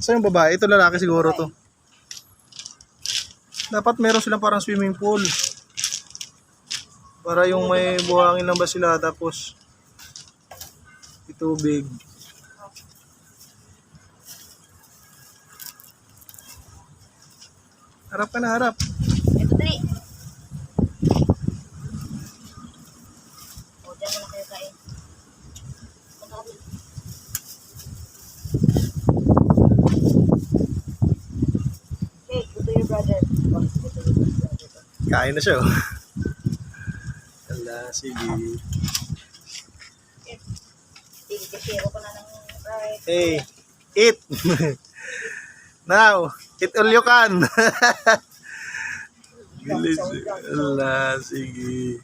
Saan yung babae? Ito lalaki siguro to. Dapat meron silang parang swimming pool. Para yung may buhangin lang ba sila tapos itubig. Harap ka na, harap. Ito, dali. O, dyan muna kayo kain. Okay, go to your brother. Go to your brother. Kain na siya. Oh. Ala, sige. Tigil-kashiro ko na ng right. Hey, eat. Now, eat all you can. Bilis. Ala, sige.